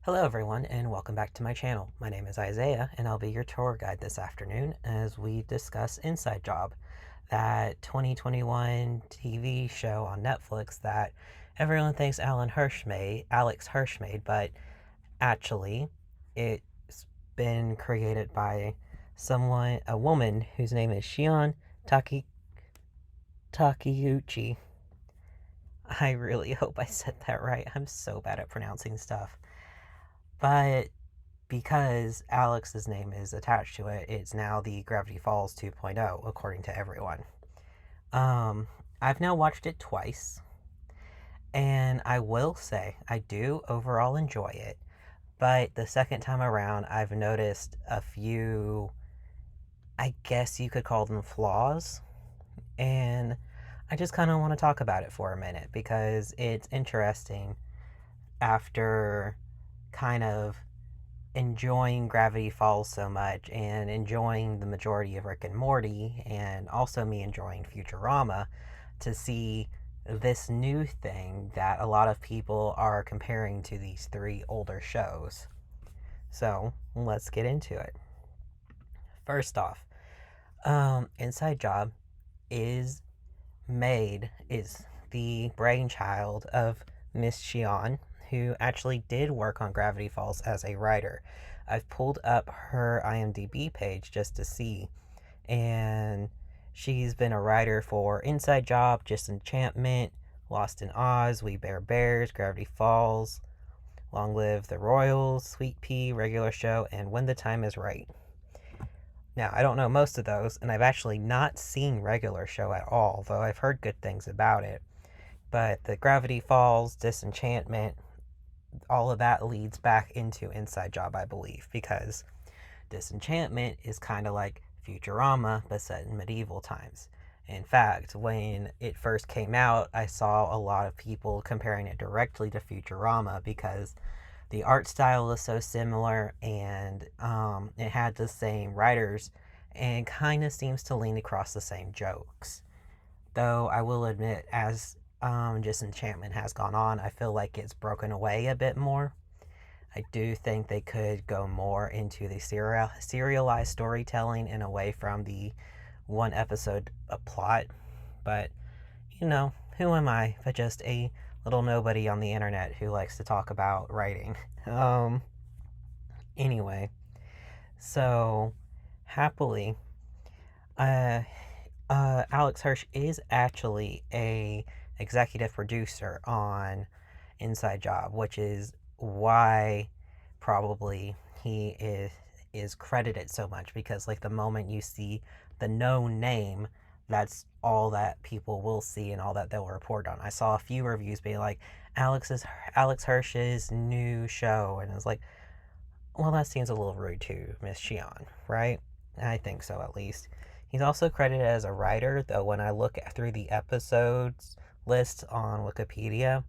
Hello everyone and welcome back to my channel. My name is Isaiah and I'll be your tour guide this afternoon as we discuss Inside Job, that 2021 TV show on Netflix that everyone thinks Alex Hirsch made, but actually it's been created by a woman whose name is Shion Takeuchi. I really hope I said that right. I'm so bad at pronouncing stuff. But because Alex's name is attached to it, it's now the Gravity Falls 2.0, according to everyone. Um, I've now watched it twice, and I will say I do overall enjoy it. But the second time around, I've noticed a few, I guess you could call them flaws, and I just kind of want to talk about it for a minute because it's interesting after kind of enjoying Gravity Falls so much and enjoying the majority of Rick and Morty, and also me enjoying Futurama, to see this new thing that a lot of people are comparing to these three older shows. So let's get into it. First off, Inside Job is is the brainchild of Miss Shion, who actually did work on Gravity Falls as a writer. I've pulled up her IMDb page just to see, and she's been a writer for Inside Job, Disenchantment, Lost in Oz, We Bear Bears, Gravity Falls, Long Live the Royals, Sweet Pea, Regular Show, and When the Time is Right. Now, I don't know most of those, and I've actually not seen Regular Show at all, though I've heard good things about it. But the Gravity Falls, Disenchantment, all of that leads back into Inside Job, I believe, because Disenchantment is kind of like Futurama, but set in medieval times. In fact, when it first came out, I saw a lot of people comparing it directly to Futurama because the art style is so similar, and it had the same writers and kind of seems to lean across the same jokes. Though I will admit, as Disenchantment has gone on, I feel like it's broken away a bit more. I do think they could go more into the serialized storytelling and away from the one episode a plot. But, who am I but just a little nobody on the internet who likes to talk about writing? Um, anyway, so happily, uh, Alex Hirsch is actually a executive producer on Inside Job, which is why probably he is credited so much, because like the moment you see the known name, that's all that people will see and all that they'll report on. I saw a few reviews being like Alex Hirsch's new show, and it's like, well, that seems a little rude to Miss Shion, right? I think so, at least. He's also credited as a writer, though when I look through the episodes list on Wikipedia,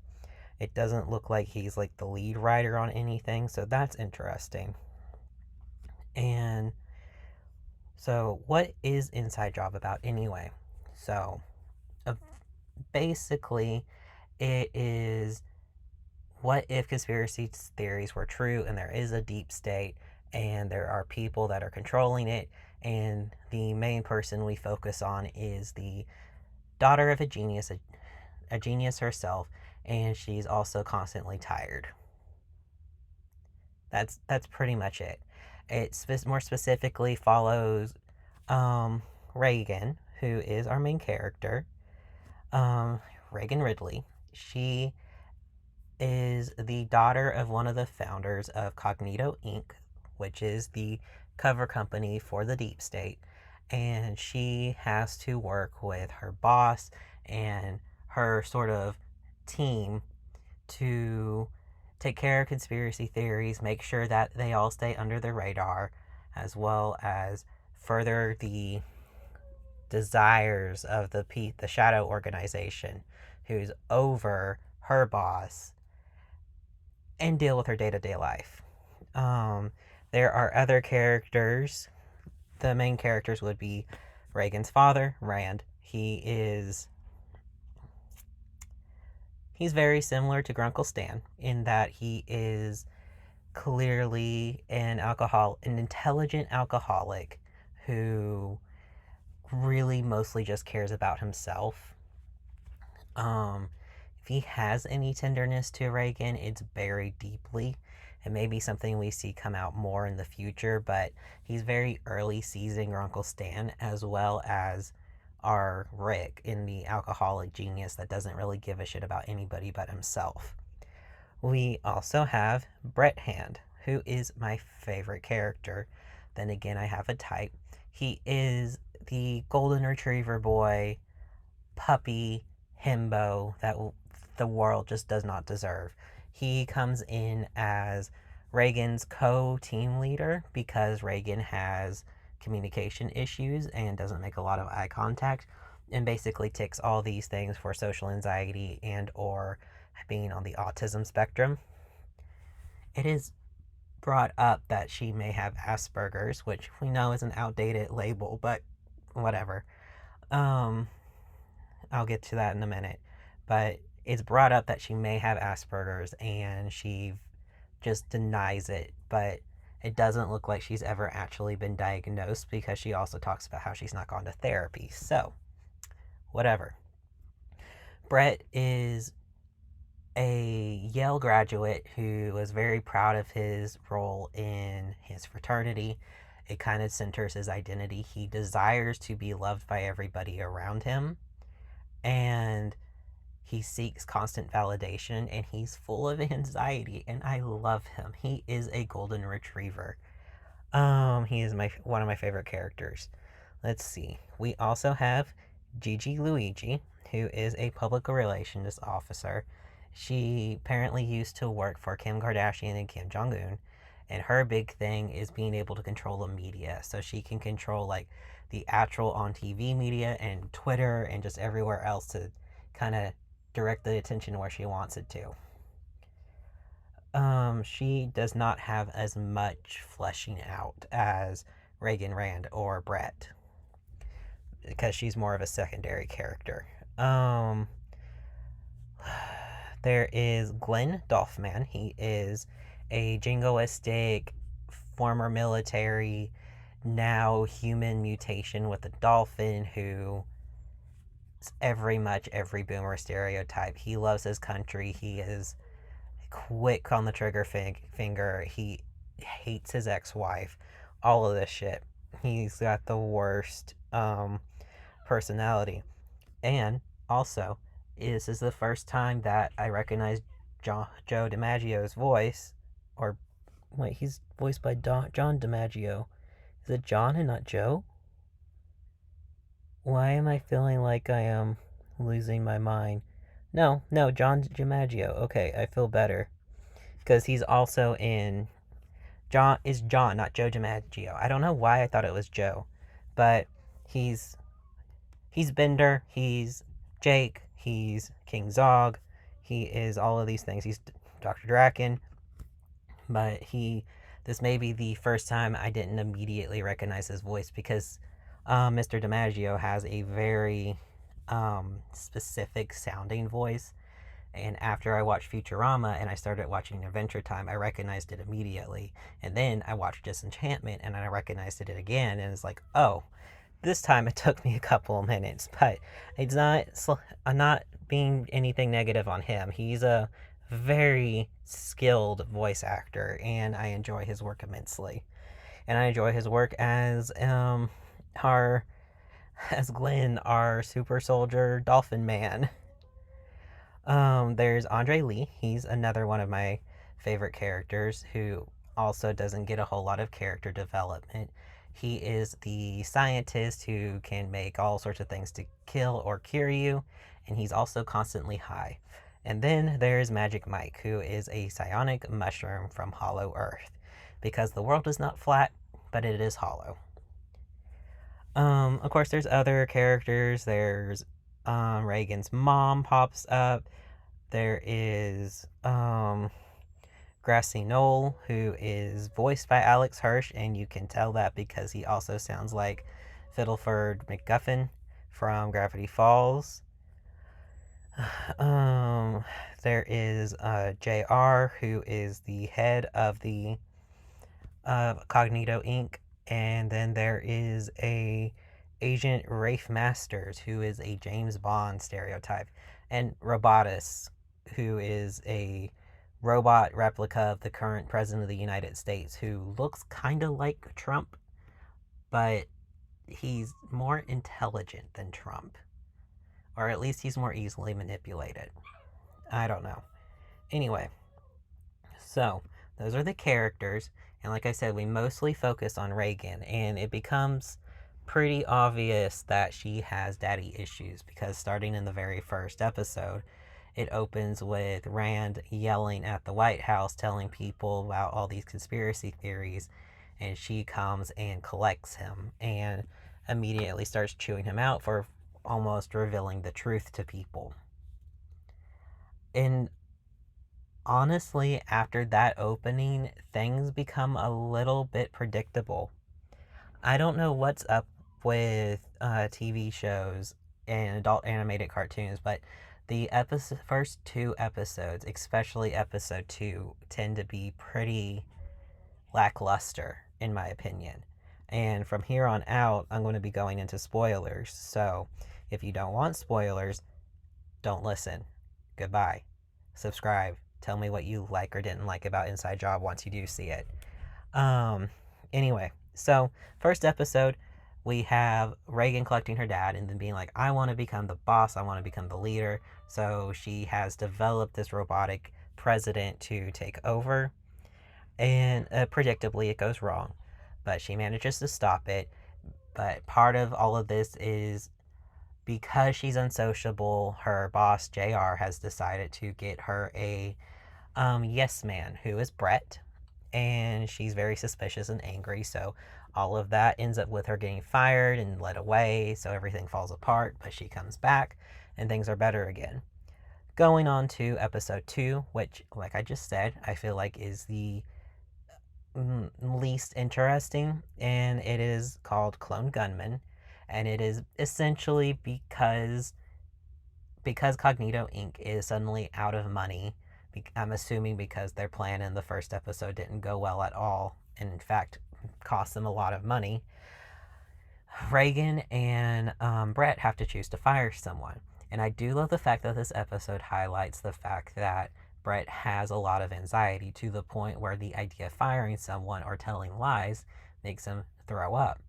it doesn't look like he's like the lead writer on anything, so that's interesting. And so, what is Inside Job about anyway? So, uh, basically, it is, what if conspiracy theories were true and there is a deep state and there are people that are controlling it, and the main person we focus on is the daughter of a genius herself, and she's also constantly tired. That's pretty much it. It more specifically follows um, Reagan, who is our main character, um, Reagan Ridley. She is the daughter of one of the founders of Cognito Inc., which is the cover company for the deep state, and she has to work with her boss and her sort of team to take care of conspiracy theories, make sure that they all stay under the radar, as well as further the desires of the shadow organization, who's over her boss, and deal with her day-to-day life. Um, there are other characters. The main characters would be Reagan's father, Rand. He's very similar to Grunkle Stan in that he is clearly an intelligent alcoholic who really mostly just cares about himself. Um, if he has any tenderness to Reagan, it's buried deeply. It may be something we see come out more in the future, but he's very early seizing your Uncle Stan as well as our Rick in the alcoholic genius that doesn't really give a shit about anybody but himself. We also have Brett Hand, who is my favorite character. Then again, I have a type. He is the golden retriever boy, puppy, himbo that the world just does not deserve. He comes in as Reagan's co team leader because Reagan has communication issues and doesn't make a lot of eye contact and basically ticks all these things for social anxiety and or being on the autism spectrum. It is brought up that she may have Asperger's, which we know is an outdated label, but whatever. Um, I'll get to that in a minute. But it's brought up that she may have Asperger's and she just denies it. But it doesn't look like she's ever actually been diagnosed because she also talks about how she's not gone to therapy. So, whatever. Brett is a Yale graduate who was very proud of his role in his fraternity. It kind of centers his identity. He desires to be loved by everybody around him, and he seeks constant validation, and he's full of anxiety, and I love him. He is a golden retriever. He is one of my favorite characters. Let's see. We also have Gigi Luigi, who is a public relations officer. She apparently used to work for Kim Kardashian and Kim Jong Un, and her big thing is being able to control the media. So she can control like the actual on TV media and Twitter and just everywhere else to kind of direct the attention where she wants it to. She does not have as much fleshing out as Reagan Rand or Brett because she's more of a secondary character. There is Glenn Doffman. He is a jingoistic former military, now human mutation with a dolphin who is every boomer stereotype. He loves his country. He is quick on the trigger finger. He hates his ex-wife. All of this shit. He's got the worst personality. And also, this is the first time that I recognize Joe DiMaggio's voice. Or, wait, he's voiced by John DiMaggio. Is it John and not Joe? Why am I feeling like I am losing my mind? No, John DiMaggio. Okay, I feel better. Because he's also in John, not Joe DiMaggio. I don't know why I thought it was Joe. But he's Bender, he's Jake, he's King Zog, he is all of these things. He's Dr. Draken, but this may be the first time I didn't immediately recognize his voice because Mr. DiMaggio has a very specific sounding voice. And after I watched Futurama and I started watching Adventure Time, I recognized it immediately. And then I watched Disenchantment and I recognized it again. And it's like, oh, this time it took me a couple of minutes. But it's not, I'm not being anything negative on him. He's a very skilled voice actor and I enjoy his work immensely. And I enjoy his work as Glenn, our super soldier dolphin man. There's Andre Lee. He's another one of my favorite characters who also doesn't get a whole lot of character development. He is the scientist who can make all sorts of things to kill or cure you, and he's also constantly high. And then there's Magic Mike, who is a psionic mushroom from Hollow Earth, because the world is not flat, but it is hollow. Of course, there's other characters. There's Reagan's mom pops up. There is Grassy Knoll, who is voiced by Alex Hirsch, and you can tell that because he also sounds like Fiddleford McGuffin from Gravity Falls. there is JR, who is the head of the Cognito Inc., and then there is a Agent Rafe Masters, who is a James Bond stereotype, and Robotus, who is a robot replica of the current president of the United States, who looks kind of like Trump, but he's more intelligent than Trump, or at least he's more easily manipulated. I don't know. Anyway, so those are the characters, and like I said, we mostly focus on Reagan, and it becomes pretty obvious that she has daddy issues because starting in the very first episode, it opens with Rand yelling at the White House, telling people about all these conspiracy theories, and she comes and collects him and immediately starts chewing him out for almost revealing the truth to people. And honestly, after that opening, things become a little bit predictable. I don't know what's up with TV shows and adult animated cartoons, but the first two episodes, especially episode 2, tend to be pretty lackluster, in my opinion. And from here on out, I'm going to be going into spoilers. So if you don't want spoilers, don't listen. Goodbye. Subscribe. Tell me what you like or didn't like about Inside Job once you do see it. Um, anyway, so first episode, we have Reagan collecting her dad and then being like, I want to become the boss, I want to become the leader. So she has developed this robotic president to take over, and predictably, it goes wrong, but she manages to stop it. But part of all of this is because she's unsociable, her boss, JR, has decided to get her a yes man who is Brett, and she's very suspicious and angry. So all of that ends up with her getting fired and led away. So everything falls apart, but she comes back and things are better again. Going on to episode 2, which, like I just said, I feel like is the least interesting, and it is called Clone Gunman, and it is essentially because Cognito Inc. is suddenly out of money. I'm assuming because their plan in the first episode didn't go well at all, and in fact cost them a lot of money. Reagan and Brett have to choose to fire someone. And I do love the fact that this episode highlights the fact that Brett has a lot of anxiety to the point where the idea of firing someone or telling lies makes him throw up.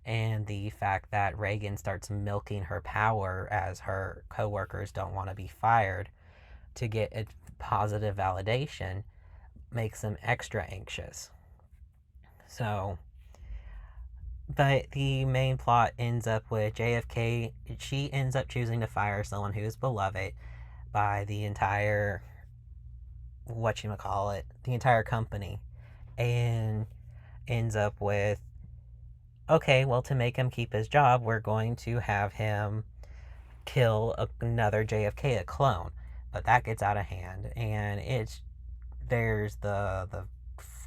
And the fact that Reagan starts milking her power as her coworkers don't want to be fired to get a positive validation makes him extra anxious. So, but the main plot ends up with JFK. She ends up choosing to fire someone who is beloved by the entire the entire company, and ends up with, okay, well, to make him keep his job, we're going to have him kill another JFK, a clone. But that gets out of hand, and there's the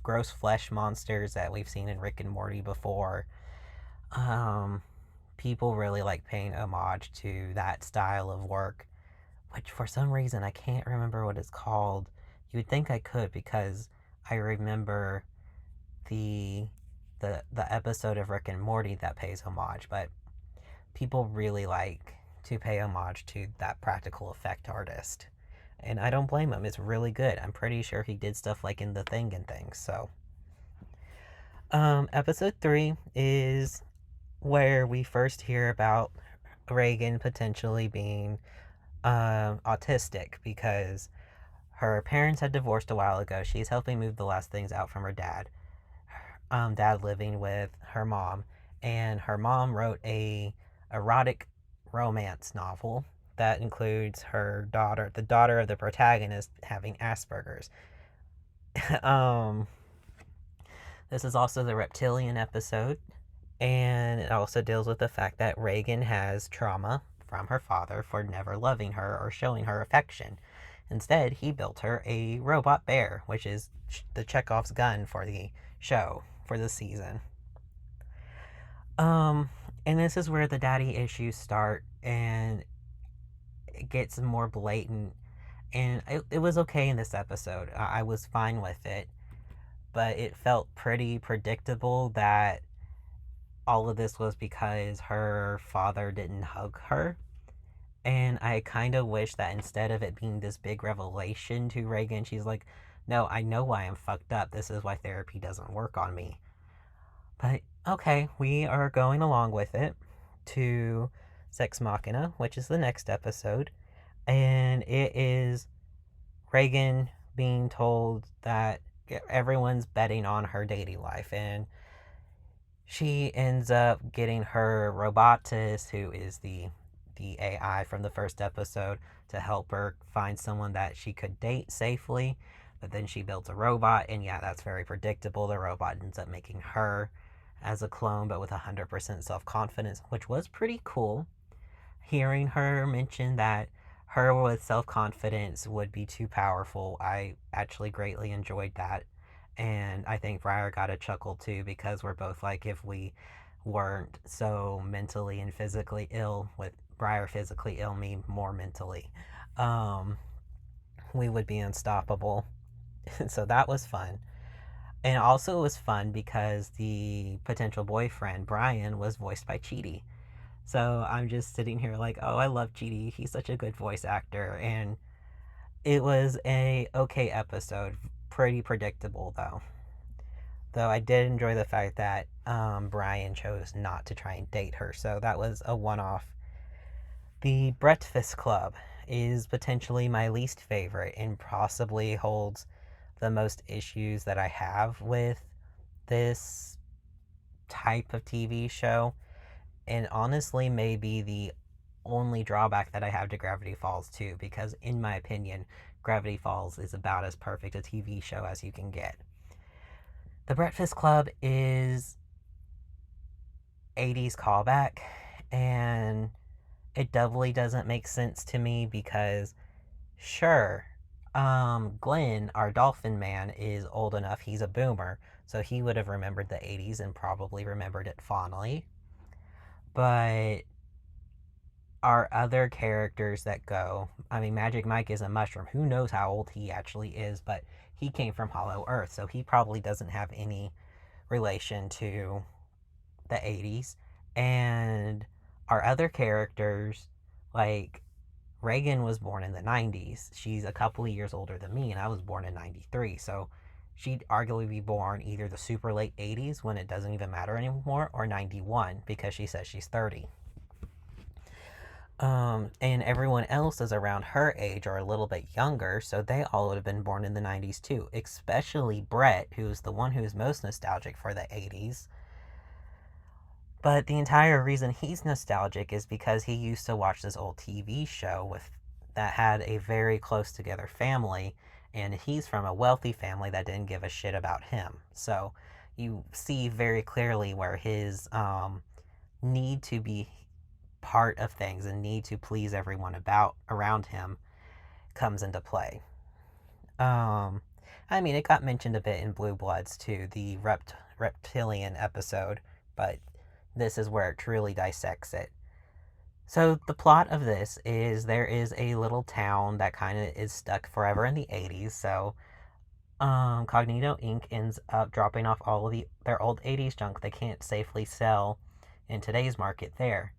gross flesh monsters that we've seen in Rick and Morty before. People really like paying homage to that style of work, which for some reason I can't remember what it's called. You would think I could because I remember the episode of Rick and Morty that pays homage, but people really like to pay homage to that practical effect artist. And I don't blame him. It's really good. I'm pretty sure he did stuff like in The Thing and things. So, episode 3 is where we first hear about Reagan potentially being autistic because her parents had divorced a while ago. She's helping move the last things out from her dad. Dad living with her mom, and her mom wrote a erotic romance novel that includes the daughter of the protagonist, having Asperger's. This is also the reptilian episode, and it also deals with the fact that Reagan has trauma from her father for never loving her or showing her affection. Instead, he built her a robot bear, which is the Chekhov's gun for the show, for the season. And this is where the daddy issues start, and it gets more blatant And it was okay in this episode. I was fine with it, but it felt pretty predictable that all of this was because her father didn't hug her. And I kind of wish that instead of it being this big revelation to Reagan, she's like, no, I know why I'm fucked up. This is why therapy doesn't work on me. But okay, we are going along with it to Sex Machina, which is the next episode. And it is Reagan being told that everyone's betting on her dating life. And she ends up getting her robotus, who is the AI from the first episode, to help her find someone that she could date safely. But then she builds a robot, and yeah, that's very predictable. The robot ends up making her as a clone, but with 100% self confidence, which was pretty cool. Hearing her mention that her with self confidence would be too powerful, I actually greatly enjoyed that. And I think Briar got a chuckle too, because we're both like, if we weren't so mentally and physically ill, with Briar physically ill, me more mentally, um, we would be unstoppable. So that was fun. And also it was fun because the potential boyfriend, Brian, was voiced by Chidi. So I'm just sitting here like, oh, I love Chidi. He's such a good voice actor. And it was a okay episode. Pretty predictable though. Though I did enjoy the fact that Brian chose not to try and date her. So that was a one off. The Breakfast Club is potentially my least favorite and possibly holds the most issues that I have with this type of TV show. And honestly, maybe the only drawback that I have to Gravity Falls too, because in my opinion, Gravity Falls is about as perfect a TV show as you can get. The Breakfast Club is 80s callback, and it doubly doesn't make sense to me because, sure, Glenn, our dolphin man, is old enough, he's a boomer, so he would have remembered the 80s and probably remembered it fondly. But our other characters that go, I mean, Magic Mike is a mushroom. Who knows how old he actually is, but he came from Hollow Earth, so he probably doesn't have any relation to the 80s. And our other characters, like Reagan was born in the 90s. She's a couple of years older than me, and I was born in 93. So she'd arguably be born either the super late 80s when it doesn't even matter anymore, or 91 because she says she's 30. And everyone else is around her age or a little bit younger, so they all would have been born in the 90s too, especially Brett, who's the one who's most nostalgic for the 80s. But the entire reason he's nostalgic is because he used to watch this old TV show with that had a very close together family, and he's from a wealthy family that didn't give a shit about him. So you see very clearly where his need to be part of things and need to please everyone about around him comes into play. Um, I mean, it got mentioned a bit in Blue Bloods too, the reptilian episode, but this is where it truly dissects it. So the plot of this is there is a little town that kind of is stuck forever in the 80s. So Cognito Inc. ends up dropping off all of their old 80s junk they can't safely sell in today's market there.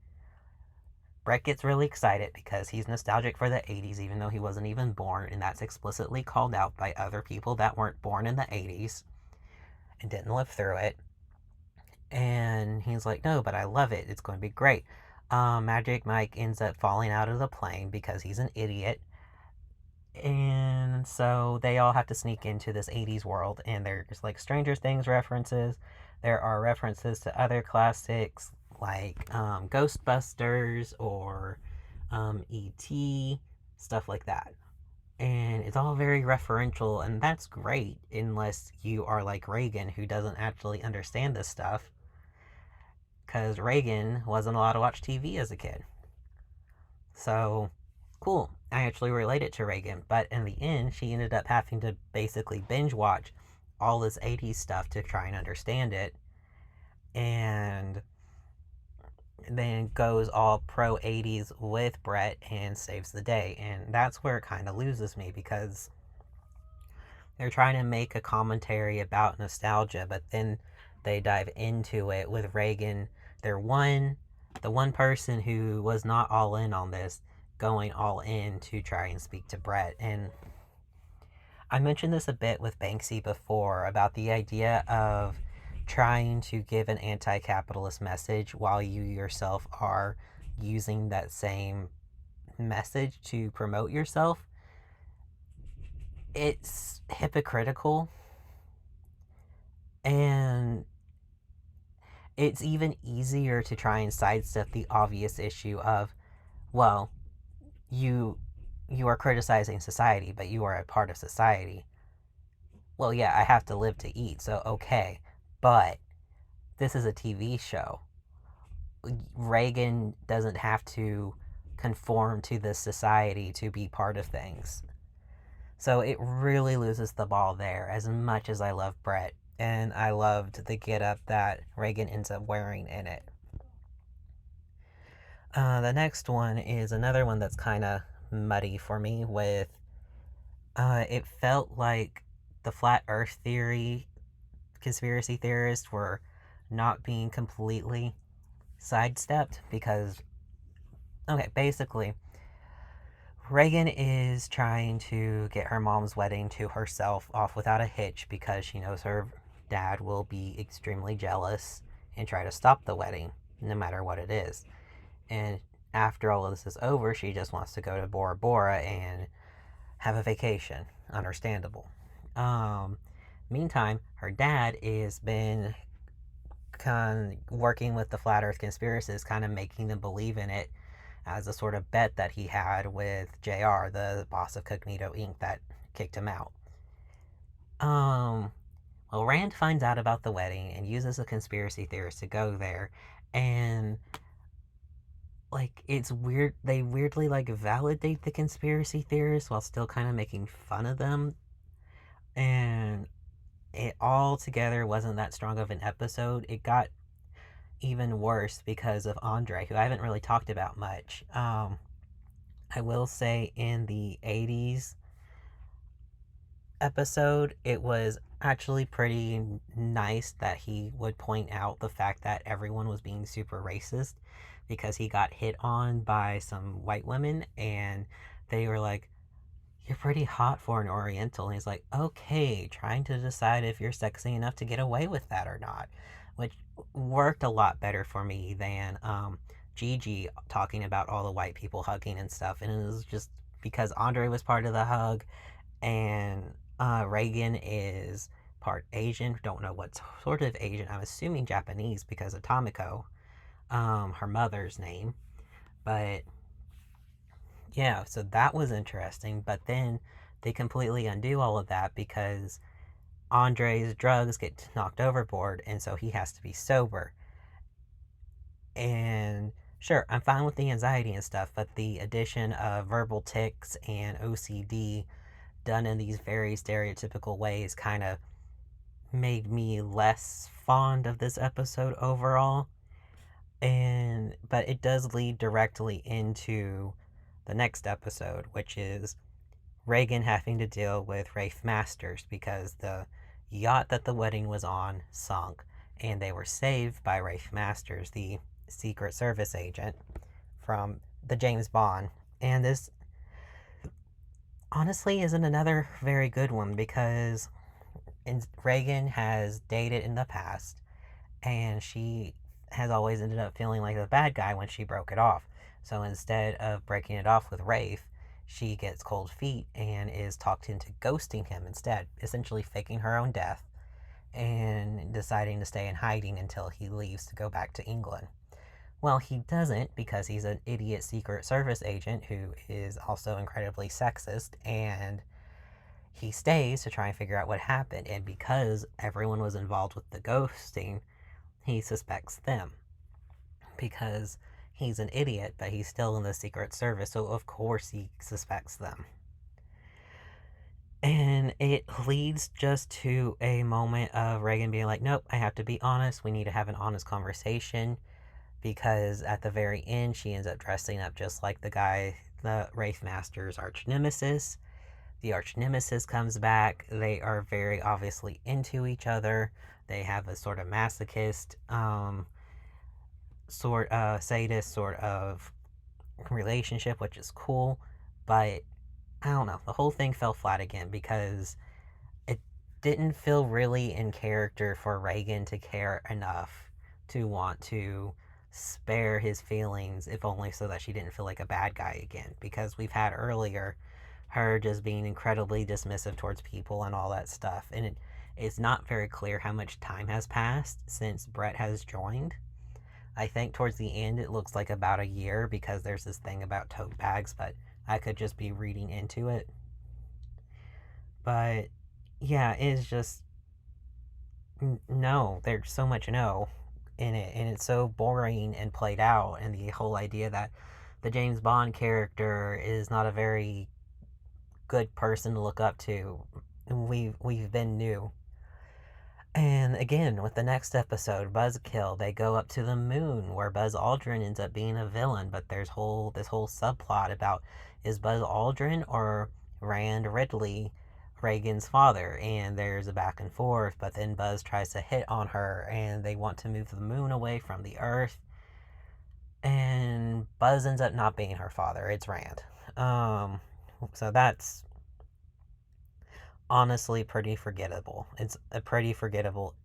Brett gets really excited because he's nostalgic for the 80s even though he wasn't even born, and that's explicitly called out by other people that weren't born in the 80s and didn't live through it. And he's like, no, but I love it. It's going to be great. Magic Mike ends up falling out of the plane because he's an idiot. And so they all have to sneak into this 80s world. And there's like Stranger Things references. There are references to other classics like Ghostbusters or E.T., stuff like that. And it's all very referential, and that's great unless you are like Reagan, who doesn't actually understand this stuff because Reagan wasn't allowed to watch TV as a kid. So, cool. I actually related to Reagan, but in the end, she ended up having to basically binge watch all this 80s stuff to try and understand it. And then goes all pro 80s with Brett and saves the day. And that's where it kind of loses me because they're trying to make a commentary about nostalgia, but then they dive into it with Reagan. They're the one person who was not all in on this, going all in to try and speak to Brett. And I mentioned this a bit with Banksy before about the idea of trying to give an anti capitalist message while you yourself are using that same message to promote yourself. It's hypocritical, and it's even easier to try and sidestep the obvious issue of, well, you you are criticizing society, but you are a part of society. Well, yeah, I have to live to eat, so okay. But this is a TV show. Reagan doesn't have to conform to this society to be part of things. So it really loses the ball there, as much as I love Brett. And I loved the getup that Reagan ends up wearing in it. The next one is another one that's kind of muddy for me. With it felt like the flat Earth theory conspiracy theorists were not being completely sidestepped because, okay, basically, Reagan is trying to get her mom's wedding to herself off without a hitch because she knows her dad will be extremely jealous and try to stop the wedding, no matter what it is. And after all of this is over, she just wants to go to Bora Bora and have a vacation. Understandable. Um, Meantime, her dad has been working with the flat Earth conspiracists, kind of making them believe in it as a sort of bet that he had with JR, the boss of Cognito Inc., that kicked him out. Um, well, Rand finds out about the wedding and uses a conspiracy theorist to go there, and like it's weird. They weirdly like validate the conspiracy theorists while still kind of making fun of them, and it all together wasn't that strong of an episode. It got even worse because of Andre, who I haven't really talked about much. I will say in the 80s episode, it was actually pretty nice that he would point out the fact that everyone was being super racist because he got hit on by some white women and they were like, "You're pretty hot for an Oriental." And he's like, "Okay," trying to decide if you're sexy enough to get away with that or not, which worked a lot better for me than Gigi talking about all the white people hugging and stuff. And it was just because Andre was part of the hug, and Reagan is part Asian. Don't know what sort of Asian. I'm assuming Japanese because of Tomiko, her mother's name. But yeah, so that was interesting. But then they completely undo all of that because Andre's drugs get knocked overboard, and so he has to be sober. And sure, I'm fine with the anxiety and stuff, but the addition of verbal tics and OCD done in these very stereotypical ways kind of made me less fond of this episode overall. And but it does lead directly into the next episode, which is Reagan having to deal with Rafe Masters because the yacht that the wedding was on sunk, and they were saved by Rafe Masters, the Secret Service agent from the James Bond. And this honestly isn't another very good one because Reagan has dated in the past, and she has always ended up feeling like the bad guy when she broke it off. So instead of breaking it off with Rafe, she gets cold feet and is talked into ghosting him instead, essentially faking her own death and deciding to stay in hiding until he leaves to go back to England. Well, he doesn't because he's an idiot Secret Service agent who is also incredibly sexist, and he stays to try and figure out what happened. And because everyone was involved with the ghosting, he suspects them because he's an idiot, but he's still in the Secret Service, so of course he suspects them. And it leads just to a moment of Reagan being like, "Nope, I have to be honest. We need to have an honest conversation." because at the very end she ends up dressing up just like the guy, the Wraith Master's arch nemesis. The arch nemesis comes back. They are very obviously into each other. They have a sort of masochist, sadist sort of relationship, which is cool. But I don't know. The whole thing fell flat again because it didn't feel really in character for Reagan to care enough to want to spare his feelings, if only so that she didn't feel like a bad guy again. Because we've had earlier her just being incredibly dismissive towards people and all that stuff. And it's not very clear how much time has passed since Brett has joined. I think towards the end it looks like about a year because there's this thing about tote bags, but I could just be reading into it. But yeah, it's just no. There's so much no in it, and it's so boring and played out. And the whole idea that the James Bond character is not a very good person to look up to. We've been new. And again, with the next episode, Buzzkill, they go up to the moon where Buzz Aldrin ends up being a villain. But there's this whole subplot about, is Buzz Aldrin or Rand Ridley Reagan's father? And there's a back and forth. But then Buzz tries to hit on her, and they want to move the moon away from the Earth. And Buzz ends up not being her father. It's Rand. So that's honestly pretty forgettable. It's a pretty forgettable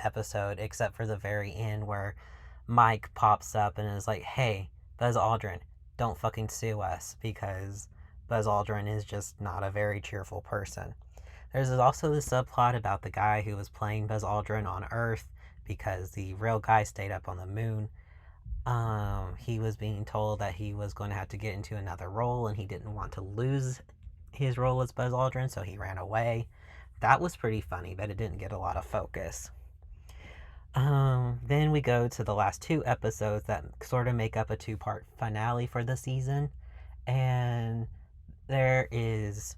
episode, except for the very end where Mike pops up and is like, hey, Buzz Aldrin, don't fucking sue us, because Buzz Aldrin is just not a very cheerful person. There's also the subplot about the guy who was playing Buzz Aldrin on Earth because the real guy stayed up on the moon. He was being told that he was going to have to get into another role, and he didn't want to lose his role as Buzz Aldrin, so he ran away. That was pretty funny, but it didn't get a lot of focus. Then we go to the last two episodes that sort of make up a two-part finale for the season. And there is...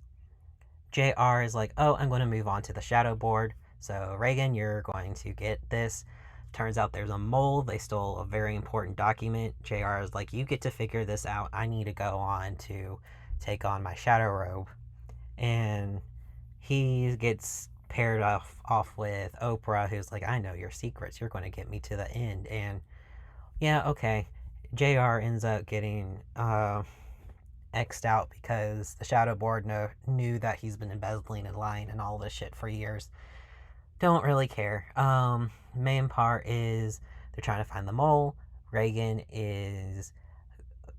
JR is like, oh, I'm going to move on to the shadow board. So, Reagan, you're going to get this. Turns out there's a mole. They stole a very important document. JR is like, you get to figure this out. I need to go on to take on my shadow robe. And he gets paired off with Oprah, who's like, I know your secrets. You're going to get me to the end. And yeah, okay. JR ends up getting X'd out because the shadow board knew that he's been embezzling and lying and all this shit for years. Don't really care. Main part is they're trying to find the mole. Reagan is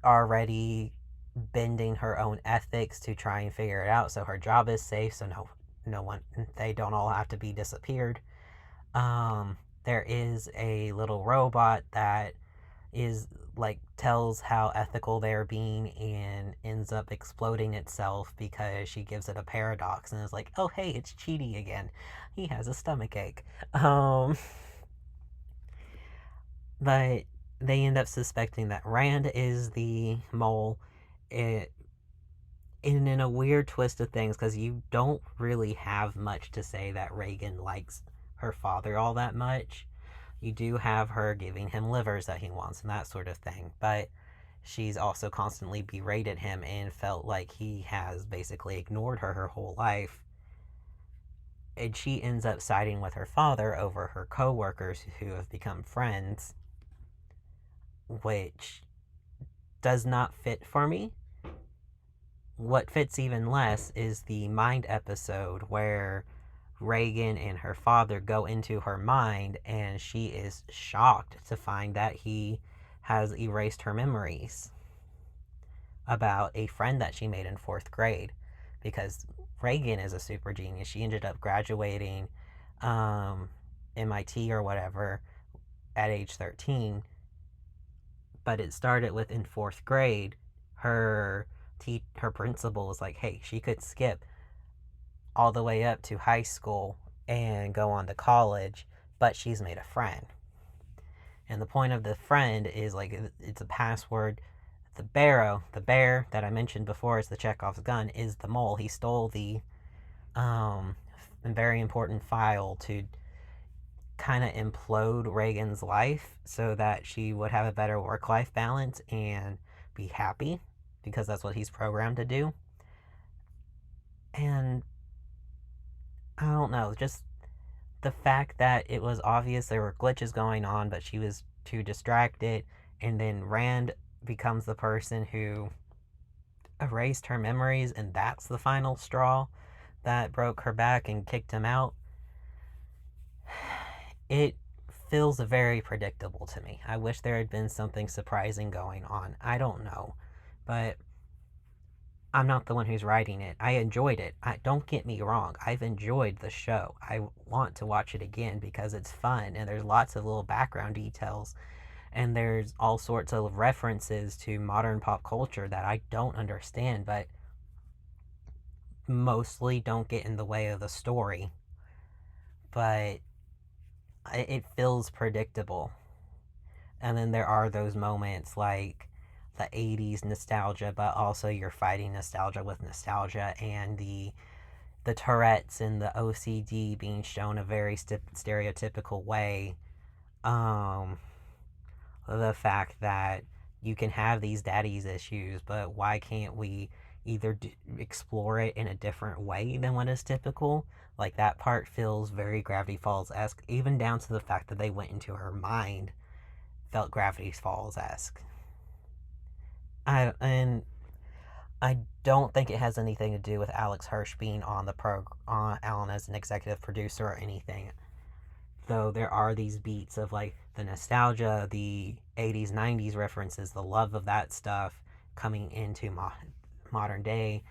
already bending her own ethics to try and figure it out, so her job is safe, so no one, they don't all have to be disappeared. There is a little robot that is like tells how ethical they're being and ends up exploding itself because she gives it a paradox and is like, oh hey, it's Cheaty again, he has a stomach ache. But they end up suspecting that Rand is the mole. And in a weird twist of things, because you don't really have much to say that Reagan likes her father all that much. You do have her giving him livers that he wants and that sort of thing, but she's also constantly berated him and felt like he has basically ignored her whole life. And she ends up siding with her father over her co-workers who have become friends, which does not fit for me. What fits even less is the mind episode where Reagan and her father go into her mind, and she is shocked to find that he has erased her memories about a friend that she made in 4th grade. Because Reagan is a super genius. She ended up graduating MIT or whatever at age 13. But it started with, in 4th grade, her principal was like, hey, she could skip all the way up to high school and go on to college, but she's made a friend. And the point of the friend is like, it's a password. The bear that I mentioned before is the Chekhov's gun, is the mole. He stole the very important file to kind of implode Reagan's life so that she would have a better work life balance and be happy because that's what he's programmed to do. And I don't know, just the fact that it was obvious there were glitches going on, but she was too distracted, and then Rand becomes the person who erased her memories, and that's the final straw that broke her back and kicked him out. It feels very predictable to me. I wish there had been something surprising going on. I don't know. But I'm not the one who's writing it. I enjoyed it. Don't get me wrong. I've enjoyed the show. I want to watch it again because it's fun and there's lots of little background details and there's all sorts of references to modern pop culture that I don't understand, but mostly don't get in the way of the story. But it feels predictable. And then there are those moments like the 80s nostalgia, but also you're fighting nostalgia with nostalgia, and the Tourette's and the OCD being shown a very stereotypical way. Um, the fact that you can have these daddy's issues, but why can't we either explore it in a different way than what is typical? Like that part feels very Gravity Falls esque, even down to the fact that they went into her mind felt Gravity Falls esque. And I don't think it has anything to do with Alex Hirsch being on the Alan as an executive producer or anything. Though there are these beats of like the nostalgia, the 80s, 90s references, the love of that stuff coming into modern day,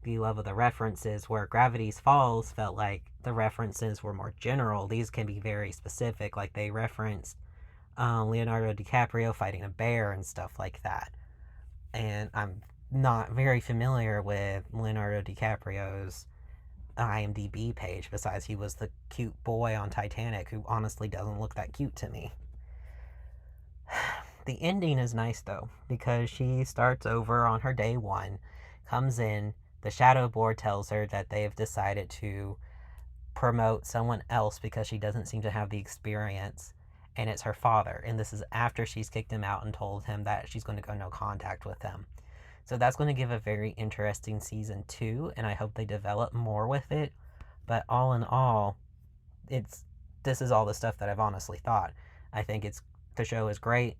the love of the references, where Gravity Falls felt like the references were more general. These can be very specific, like they referenced Leonardo DiCaprio fighting a bear and stuff like that. And I'm not very familiar with Leonardo DiCaprio's IMDb page, besides he was the cute boy on Titanic who honestly doesn't look that cute to me. The ending is nice though, because she starts over on her day one, comes in, the Shadow Board tells her that they've decided to promote someone else because she doesn't seem to have the experience, and it's her father. And this is after she's kicked him out and told him that she's going to go no contact with him. So that's going to give a very interesting season 2, and I hope they develop more with it. But all in all, this is all the stuff that I've honestly thought. I think the show is great.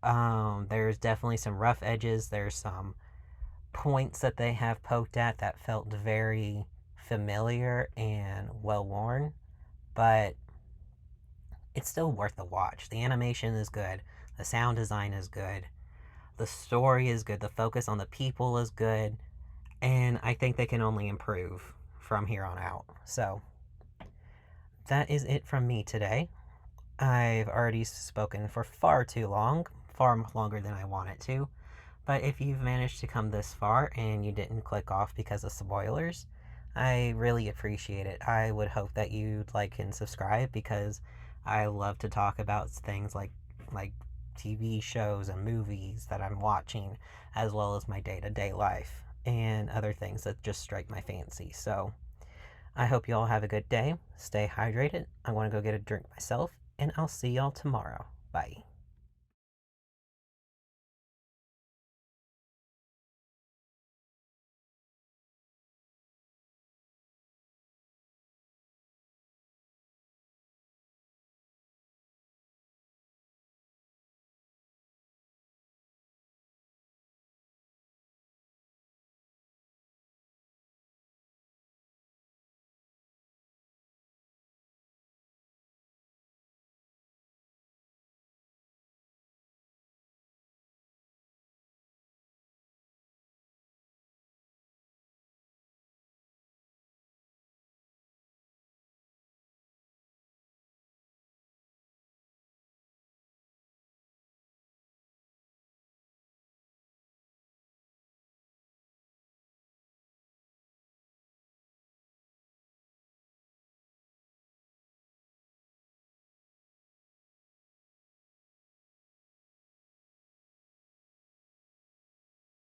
There's definitely some rough edges. There's some points that they have poked at that felt very familiar and well worn, but it's still worth the watch. The animation is good, the sound design is good, the story is good, the focus on the people is good, and I think they can only improve from here on out. So, that is it from me today. I've already spoken for far too long, far longer than I wanted to. But if you've managed to come this far and you didn't click off because of spoilers, I really appreciate it. I would hope that you'd like and subscribe because I love to talk about things like TV shows and movies that I'm watching, as well as my day-to-day life and other things that just strike my fancy. So I hope you all have a good day. Stay hydrated. I want to go get a drink myself, and I'll see y'all tomorrow. Bye.